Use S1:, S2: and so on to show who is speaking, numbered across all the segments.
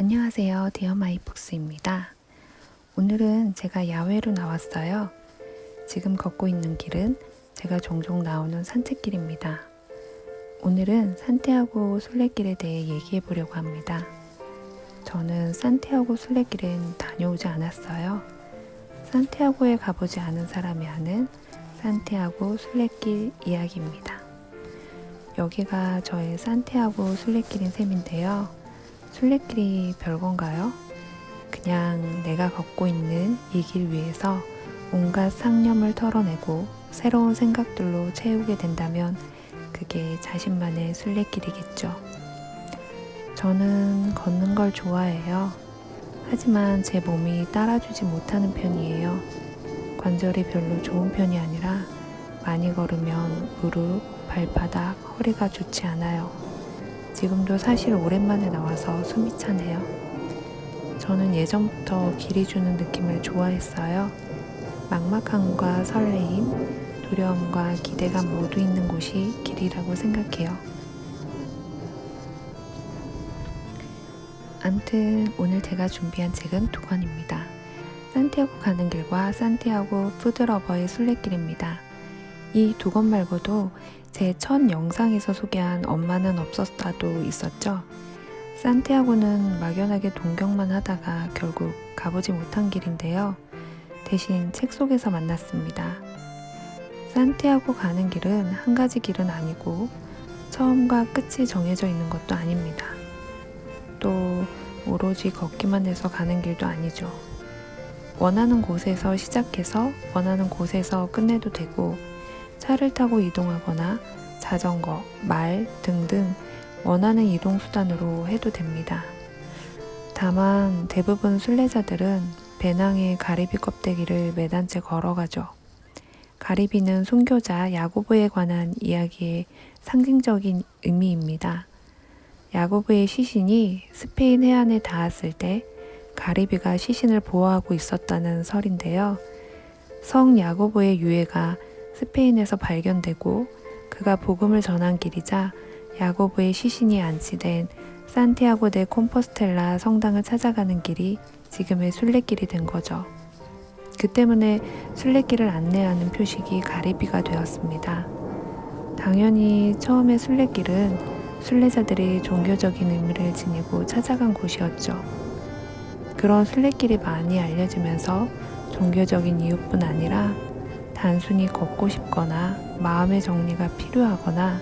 S1: 안녕하세요. 디어마이북스입니다. 오늘은 제가 야외로 나왔어요. 지금 걷고 있는 길은 제가 종종 나오는 산책길입니다. 오늘은 산티아고 순례길에 대해 얘기해 보려고 합니다. 저는 산티아고 순례길엔 다녀오지 않았어요. 산티아고에 가보지 않은 사람이 하는 산티아고 순례길 이야기입니다. 여기가 저의 산티아고 순례길인 셈인데요. 순례길이 별건가요? 그냥 내가 걷고 있는 이 길 위에서 온갖 상념을 털어내고 새로운 생각들로 채우게 된다면 그게 자신만의 순례길이겠죠. 저는 걷는 걸 좋아해요. 하지만 제 몸이 따라주지 못하는 편이에요. 관절이 별로 좋은 편이 아니라 많이 걸으면 무릎, 발바닥, 허리가 좋지 않아요. 지금도 사실 오랜만에 나와서 숨이 차네요. 저는 예전부터 길이 주는 느낌을 좋아했어요. 막막함과 설레임, 두려움과 기대감 모두 있는 곳이 길이라고 생각해요. 암튼 오늘 제가 준비한 책은 두 권입니다. 산티아고 가는 길과 산티아고 푸드러버의 순례길입니다. 이 두 권 말고도 제 첫 영상에서 소개한 엄마는 없었다도 있었죠. 산티아고는 막연하게 동경만 하다가 결국 가보지 못한 길인데요. 대신 책 속에서 만났습니다. 산티아고 가는 길은 한 가지 길은 아니고 처음과 끝이 정해져 있는 것도 아닙니다. 또 오로지 걷기만 해서 가는 길도 아니죠. 원하는 곳에서 시작해서 원하는 곳에서 끝내도 되고 차를 타고 이동하거나 자전거, 말 등등 원하는 이동 수단으로 해도 됩니다. 다만 대부분 순례자들은 배낭에 가리비 껍데기를 매단 채 걸어가죠. 가리비는 순교자 야고보에 관한 이야기의 상징적인 의미입니다. 야고보의 시신이 스페인 해안에 닿았을 때 가리비가 시신을 보호하고 있었다는 설인데요. 성 야고보의 유해가 스페인에서 발견되고 그가 복음을 전한 길이자 야고보의 시신이 안치된 산티아고 데 콤포스텔라 성당을 찾아가는 길이 지금의 순례길이 된 거죠. 그 때문에 순례길을 안내하는 표식이 가리비가 되었습니다. 당연히 처음에 순례길은 순례자들이 종교적인 의미를 지니고 찾아간 곳이었죠. 그런 순례길이 많이 알려지면서 종교적인 이유뿐 아니라 단순히 걷고 싶거나 마음의 정리가 필요하거나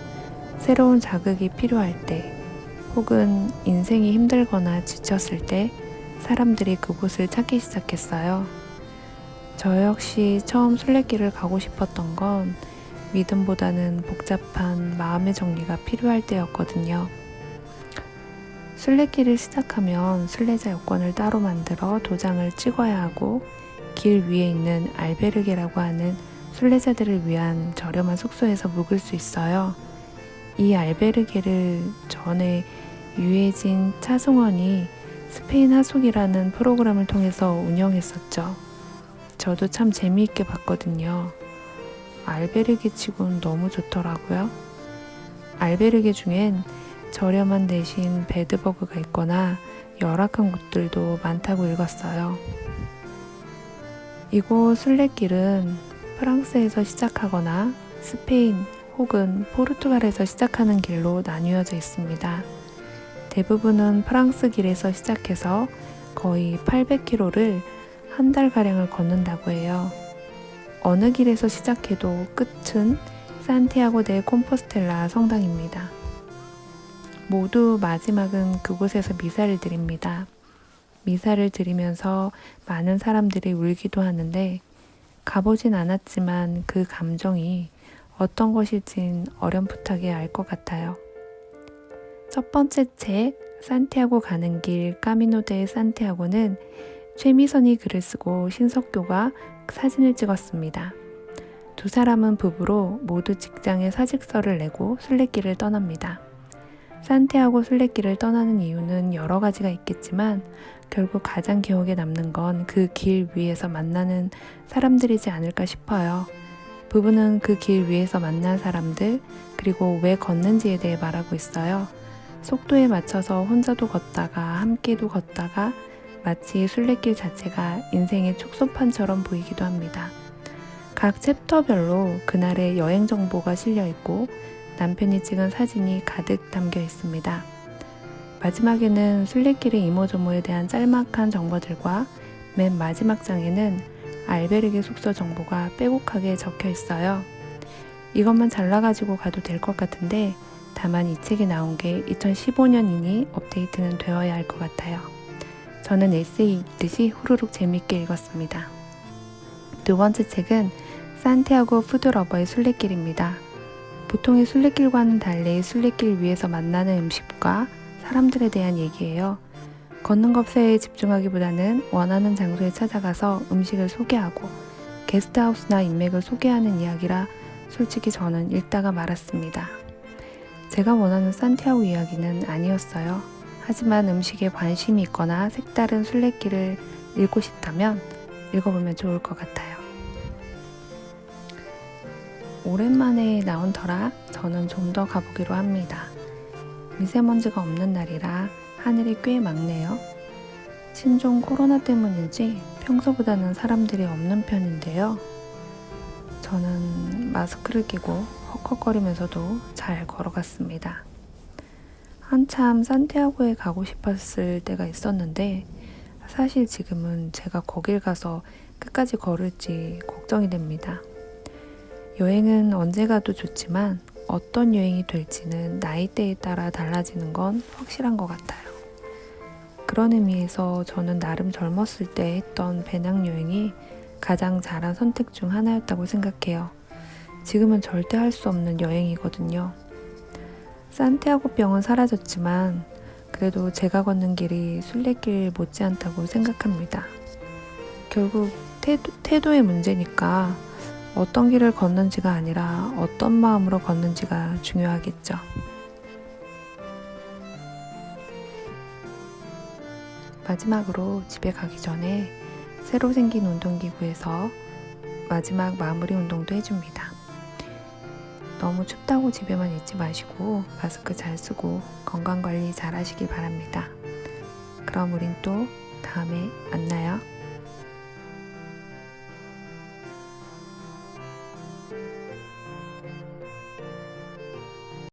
S1: 새로운 자극이 필요할 때 혹은 인생이 힘들거나 지쳤을 때 사람들이 그곳을 찾기 시작했어요. 저 역시 처음 순례길을 가고 싶었던 건 믿음보다는 복잡한 마음의 정리가 필요할 때였거든요. 순례길을 시작하면 순례자 여권을 따로 만들어 도장을 찍어야 하고 길 위에 있는 알베르게라고 하는 순례자들을 위한 저렴한 숙소에서 묵을 수 있어요. 이 알베르게를 전에 유해진 차승원이 스페인 하숙이라는 프로그램을 통해서 운영했었죠. 저도 참 재미있게 봤거든요. 알베르게 치곤 너무 좋더라고요. 알베르게 중엔 저렴한 대신 베드버그가 있거나 열악한 곳들도 많다고 읽었어요. 이곳 순례길은 프랑스에서 시작하거나 스페인 혹은 포르투갈에서 시작하는 길로 나뉘어져 있습니다. 대부분은 프랑스 길에서 시작해서 거의 800km를 한 달가량을 걷는다고 해요. 어느 길에서 시작해도 끝은 산티아고 데 콤포스텔라 성당입니다. 모두 마지막은 그곳에서 미사를 드립니다. 미사를 드리면서 많은 사람들이 울기도 하는데 가보진 않았지만 그 감정이 어떤 것일진 어렴풋하게 알 것 같아요. 첫 번째 책 산티아고 가는 길 까미노 데 산티아고는 최미선이 글을 쓰고 신석교가 사진을 찍었습니다. 두 사람은 부부로 모두 직장에 사직서를 내고 순례길을 떠납니다. 산티아고 순례길을 떠나는 이유는 여러 가지가 있겠지만 결국 가장 기억에 남는 건 그 길 위에서 만나는 사람들이지 않을까 싶어요. 부부는 그 길 위에서 만난 사람들 그리고 왜 걷는지에 대해 말하고 있어요. 속도에 맞춰서 혼자도 걷다가 함께도 걷다가 마치 순례길 자체가 인생의 축소판처럼 보이기도 합니다. 각 챕터별로 그날의 여행 정보가 실려 있고 남편이 찍은 사진이 가득 담겨 있습니다. 마지막에는 순례길의 이모저모에 대한 짤막한 정보들과 맨 마지막 장에는 알베르게 숙소 정보가 빼곡하게 적혀 있어요. 이것만 잘라가지고 가도 될 것 같은데 다만 이 책이 나온 게 2015년이니 업데이트는 되어야 할 것 같아요. 저는 에세이 읽듯이 후루룩 재밌게 읽었습니다. 두 번째 책은 산티아고 푸드러버의 순례길입니다. 보통의 순례길과는 달리 순례길 위에서 만나는 음식과 사람들에 대한 얘기예요. 걷는 것에 집중하기보다는 원하는 장소에 찾아가서 음식을 소개하고 게스트하우스나 인맥을 소개하는 이야기라 솔직히 저는 읽다가 말았습니다. 제가 원하는 산티아고 이야기는 아니었어요. 하지만 음식에 관심이 있거나 색다른 순례길을 읽고 싶다면 읽어보면 좋을 것 같아요. 오랜만에 나온 터라 저는 좀 더 가보기로 합니다. 미세먼지가 없는 날이라 하늘이 꽤 맑네요. 신종 코로나 때문인지 평소보다는 사람들이 없는 편인데요. 저는 마스크를 끼고 헉헉거리면서도 잘 걸어갔습니다. 한참 산티아고에 가고 싶었을 때가 있었는데 사실 지금은 제가 거길 가서 끝까지 걸을지 걱정이 됩니다. 여행은 언제 가도 좋지만 어떤 여행이 될지는 나이대에 따라 달라지는 건 확실한 것 같아요. 그런 의미에서 저는 나름 젊었을 때 했던 배낭여행이 가장 잘한 선택 중 하나였다고 생각해요. 지금은 절대 할 수 없는 여행이거든요. 산티아고병은 사라졌지만 그래도 제가 걷는 길이 순례길 못지않다고 생각합니다. 결국 태도의 문제니까 어떤 길을 걷는지가 아니라 어떤 마음으로 걷는지가 중요하겠죠. 마지막으로 집에 가기 전에 새로 생긴 운동기구에서 마지막 마무리 운동도 해줍니다. 너무 춥다고 집에만 있지 마시고 마스크 잘 쓰고 건강관리 잘 하시길 바랍니다. 그럼 우린 또 다음에 만나요.